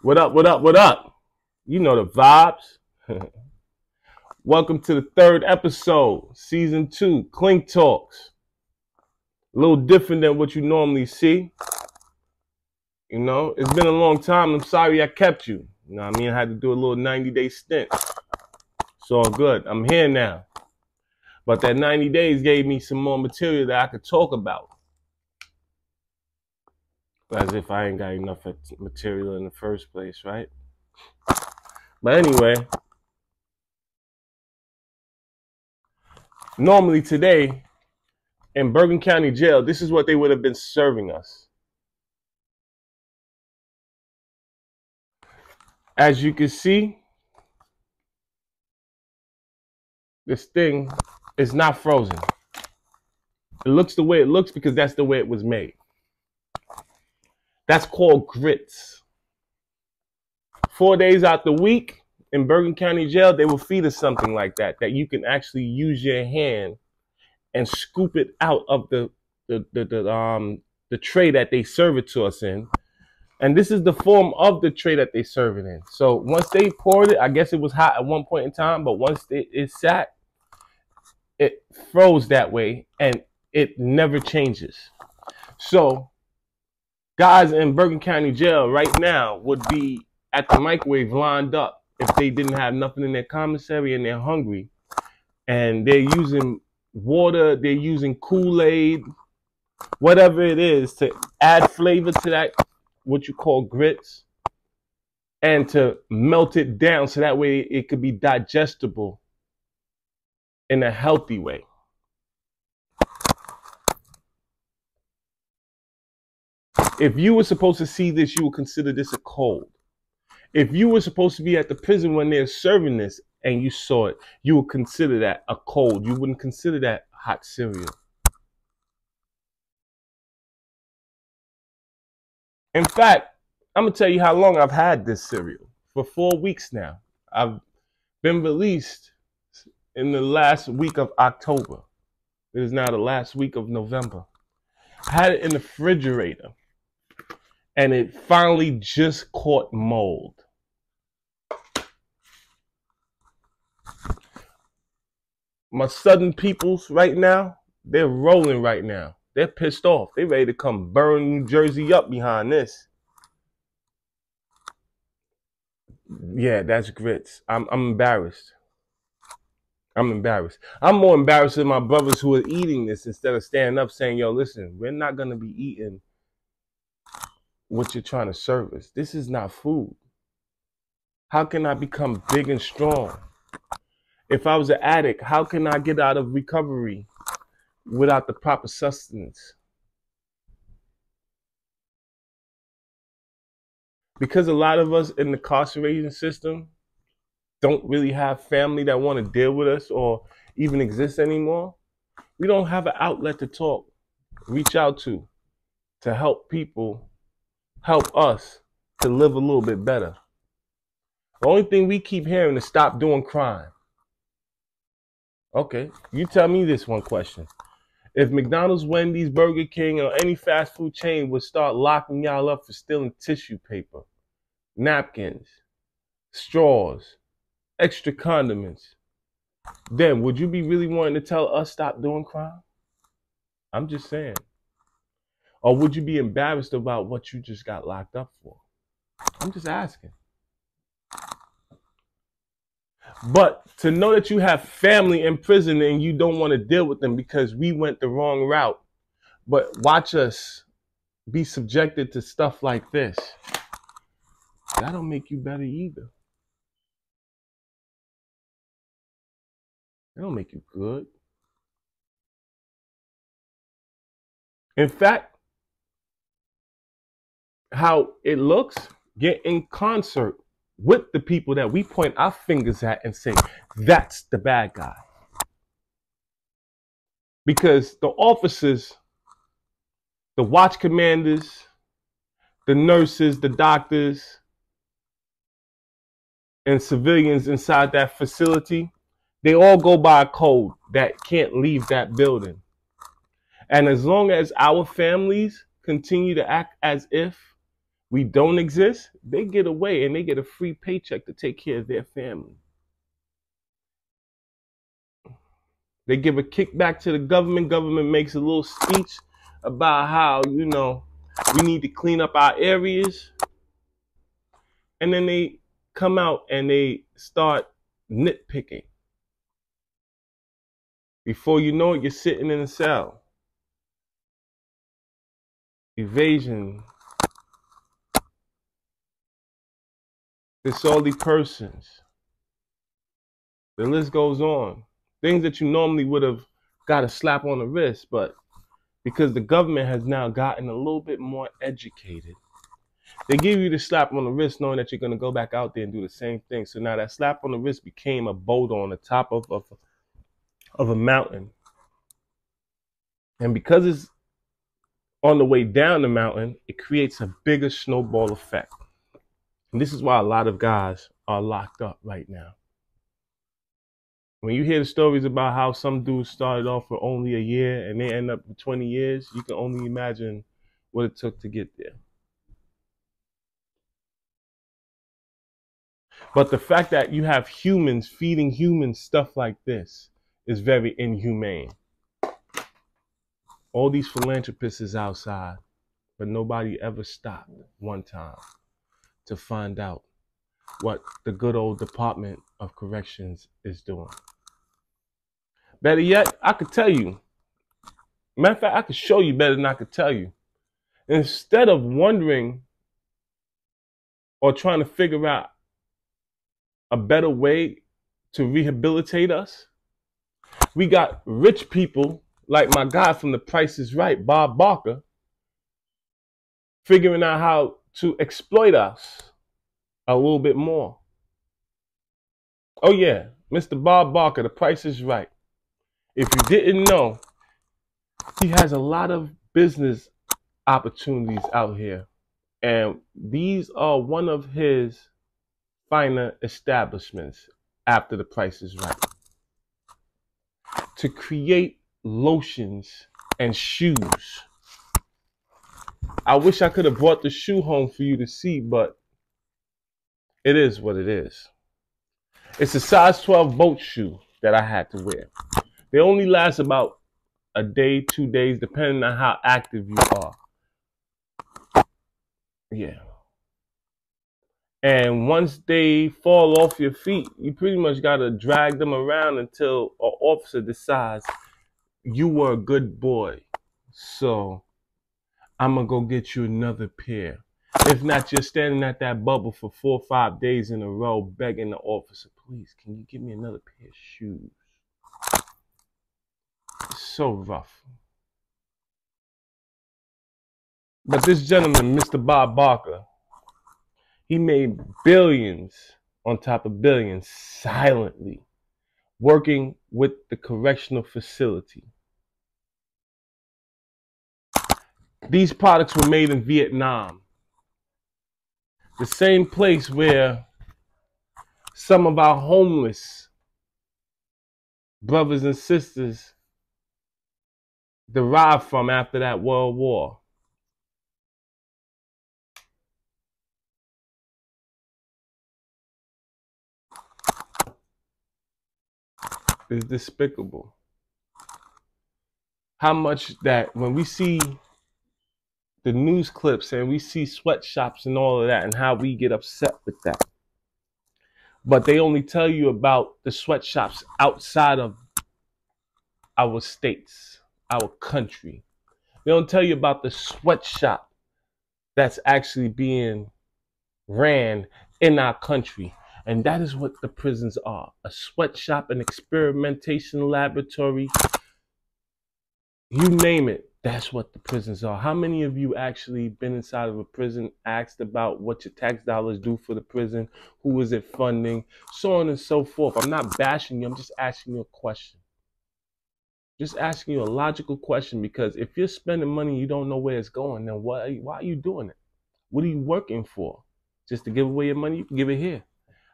What up, what up, what up? You know the vibes. Welcome to the third episode, season 2, Clink Talks. A little different than what you normally see. You know, it's been a long time. I'm sorry I kept you. You know what I mean? I had to do a little 90-day stint. It's all good. I'm here now. But that 90 days gave me some more material that I could talk about. As if I ain't got enough material in the first place, right? But anyway, normally today in Bergen County Jail, this is what they would have been serving us. As you can see, this thing is not frozen. It looks the way it looks because that's the way it was made. That's called grits. 4 days out the week in Bergen County Jail, they will feed us something like that you can actually use your hand and scoop it out of the tray that they serve it to us in. And this is the form of the tray that they serve it in. So once they poured it, I guess it was hot at one point in time, but once it sat, it froze that way and it never changes. So guys in Bergen County Jail right now would be at the microwave lined up if they didn't have nothing in their commissary and they're hungry. And they're using water, they're using Kool-Aid, whatever it is to add flavor to that, what you call grits, and to melt it down so that way it could be digestible in a healthy way. If you were supposed to see this, you would consider this a cold. If you were supposed to be at the prison when they're serving this and you saw it, you would consider that a cold. You wouldn't consider that hot cereal. In fact, I'm going to tell you how long I've had this cereal. For 4 weeks now. I've been released in the last week of October. It is now the last week of November. I had it in the refrigerator. And it finally just caught mold. My southern peoples right now, they're rolling right now. They're pissed off. They're ready to come burn New Jersey up behind this. Yeah, that's grits. I'm embarrassed. I'm embarrassed. I'm more embarrassed than my brothers who are eating this instead of standing up saying, yo, listen, we're not going to be eating what you're trying to serve us. This is not food. How can I become big and strong? If I was an addict, how can I get out of recovery without the proper sustenance? Because a lot of us in the incarceration system don't really have family that want to deal with us or even exist anymore, we don't have an outlet to talk, reach out to help people, help us to live a little bit better. The only thing we keep hearing is stop doing crime. Okay, you tell me this one question. If McDonald's, Wendy's, Burger King, or any fast food chain would start locking y'all up for stealing tissue paper, napkins, straws, extra condiments, then would you be really wanting to tell us stop doing crime? I'm just saying. Or would you be embarrassed about what you just got locked up for? I'm just asking. But to know that you have family in prison and you don't want to deal with them because we went the wrong route, but watch us be subjected to stuff like this, that don't make you better either. It don't make you good. In fact, how it looks, get in concert with the people that we point our fingers at and say, that's the bad guy. Because the officers, the watch commanders, the nurses, the doctors, and civilians inside that facility, they all go by a code that can't leave that building. And as long as our families continue to act as if we don't exist, they get away and they get a free paycheck to take care of their family. They give a kickback to the government. Government makes a little speech about how, you know, we need to clean up our areas. And then they come out and they start nitpicking. Before you know it, you're sitting in a cell. Evasion. Disorderly persons. The list goes on. Things that you normally would have got a slap on the wrist, but because the government has now gotten a little bit more educated, they give you the slap on the wrist knowing that you're going to go back out there and do the same thing. So now that slap on the wrist became a boulder on the top of a mountain. And because it's on the way down the mountain, it creates a bigger snowball effect. And this is why a lot of guys are locked up right now. When you hear the stories about how some dudes started off for only a year and they end up with 20 years, you can only imagine what it took to get there. But the fact that you have humans feeding humans stuff like this is very inhumane. All these philanthropists is outside, but nobody ever stopped one time to find out what the good old Department of Corrections is doing. Better yet, I could tell you. Matter of fact, I could show you better than I could tell you. Instead of wondering or trying to figure out a better way to rehabilitate us, we got rich people like my guy from The Price is Right, Bob Barker, figuring out how to exploit us a little bit more. Oh yeah, Mr. Bob Barker, The Price is Right. If you didn't know, he has a lot of business opportunities out here. And these are one of his finer establishments after The Price is Right. To create lotions and shoes. I wish I could have brought the shoe home for you to see, but it is what it is. It's a size 12 boat shoe that I had to wear. They only last about a day, 2 days, depending on how active you are. Yeah. And once they fall off your feet, you pretty much got to drag them around until an officer decides you were a good boy. So I'm going to go get you another pair. If not, you're standing at that bubble for 4 or 5 days in a row begging the officer, please, can you give me another pair of shoes? It's so rough. But this gentleman, Mr. Bob Barker, he made billions on top of billions silently, working with the correctional facility. These products were made in Vietnam, the same place where some of our homeless brothers and sisters derived from after that World War. It's despicable. How much that when we see the news clips and we see sweatshops and all of that and how we get upset with that. But they only tell you about the sweatshops outside of our states, our country. They don't tell you about the sweatshop that's actually being ran in our country. And that is what the prisons are. A sweatshop, an experimentation laboratory. You name it, that's what the prisons are. How many of you actually been inside of a prison, asked about what your tax dollars do for the prison, who is it funding, so on and so forth? I'm not bashing you, I'm just asking you a question. Just asking you a logical question, because if you're spending money and you don't know where it's going, then why are you doing it? What are you working for? Just to give away your money? You can give it here.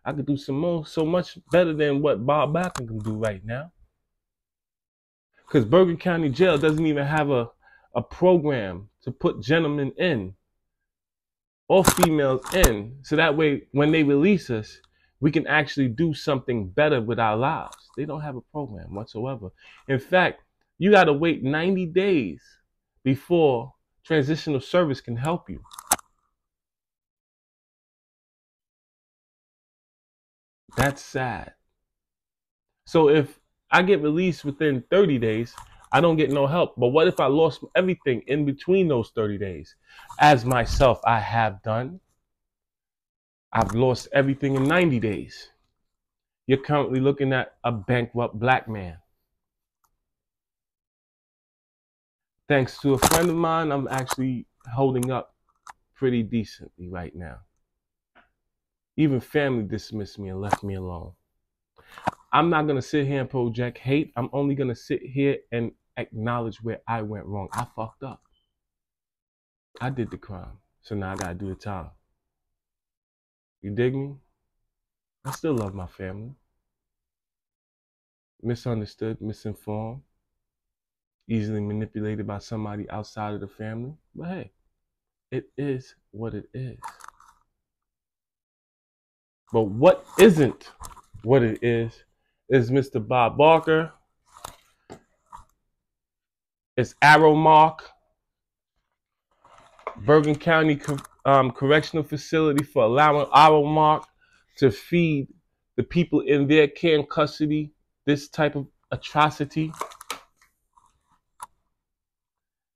I could do so much better than what Bob Barker can do right now. Because Bergen County Jail doesn't even have a program to put gentlemen in all females in, so that way when they release us, we can actually do something better with our lives. They don't have a program whatsoever. In fact, you got to wait 90 days before transitional service can help you. That's sad. So if I get released within 30 days, I don't get no help. But what if I lost everything in between those 30 days? As myself, I have done. I've lost everything in 90 days. You're currently looking at a bankrupt black man. Thanks to a friend of mine, I'm actually holding up pretty decently right now. Even family dismissed me and left me alone. I'm not going to sit here and project hate. I'm only going to sit here and acknowledge where I went wrong. I fucked up. I did the crime. So now I got to do the time. You dig me? I still love my family. Misunderstood, misinformed, easily manipulated by somebody outside of the family. But hey, it is what it is. But what isn't what it is Mr. Bob Barker. It's Arrow Mark, Bergen County Correctional Facility, for allowing Arrow Mark to feed the people in their care and custody this type of atrocity.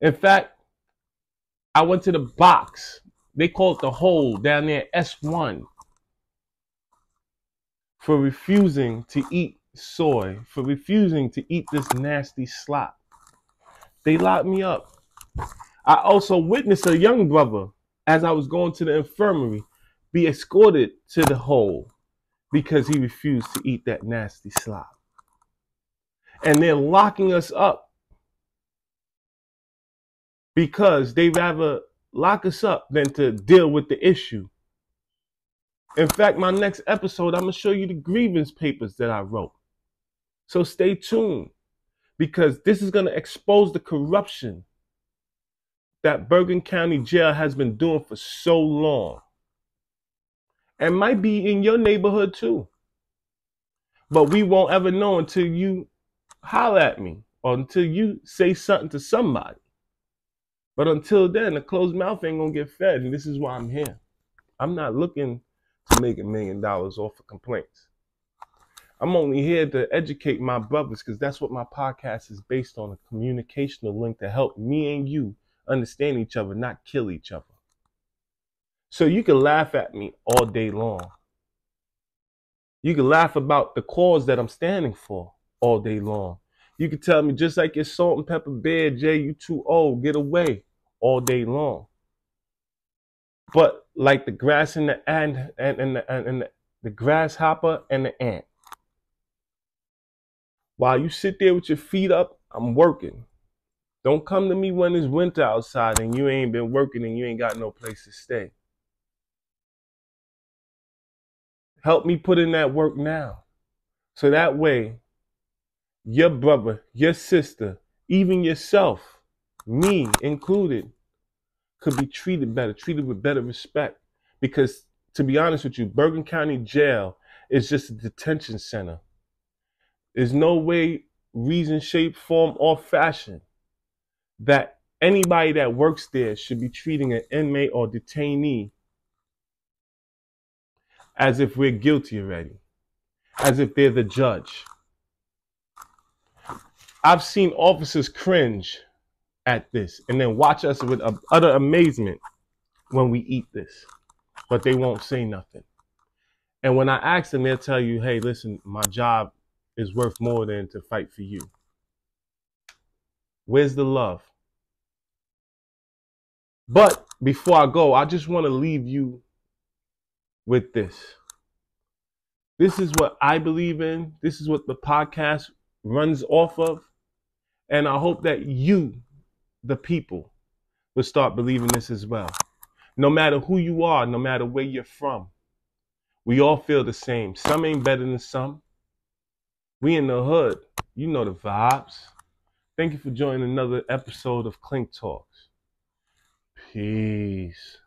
In fact, I went to the box. They call it the hole down there, S1, for refusing to eat soy, for refusing to eat this nasty slop. They locked me up. I also witnessed a young brother, as I was going to the infirmary, be escorted to the hole because he refused to eat that nasty slop. And they're locking us up because they rather lock us up than to deal with the issue. In fact, my next episode, I'm going to show you the grievance papers that I wrote. So stay tuned, because this is going to expose the corruption that Bergen County Jail has been doing for so long. And might be in your neighborhood too. But we won't ever know until you holler at me or until you say something to somebody. But until then, a closed mouth ain't gonna get fed, and this is why I'm here. I'm not looking to make $1 million off of complaints. I'm only here to educate my brothers, because that's what my podcast is based on, a communicational link to help me and you understand each other, not kill each other. So you can laugh at me all day long. You can laugh about the cause that I'm standing for all day long. You can tell me, just like your salt and pepper bear, Jay, you too old, get away, all day long. But like the grass and the grasshopper and the ant, while you sit there with your feet up, I'm working. Don't come to me when it's winter outside and you ain't been working and you ain't got no place to stay. Help me put in that work now. So that way, your brother, your sister, even yourself, me included, could be treated better, treated with better respect. Because to be honest with you, Bergen County Jail is just a detention center. There's no way, reason, shape, form, or fashion that anybody that works there should be treating an inmate or detainee as if we're guilty already, as if they're the judge. I've seen officers cringe at this and then watch us with utter amazement when we eat this, but they won't say nothing. And when I ask them, they'll tell you, hey, listen, my job is worth more than to fight for you. Where's the love? But before I go, I just want to leave you with this. This is what I believe in. This is what the podcast runs off of. And I hope that you, the people, will start believing this as well. No matter who you are, no matter where you're from, we all feel the same. Some ain't better than some. We in the hood. You know the vibes. Thank you for joining another episode of Clink Talks. Peace.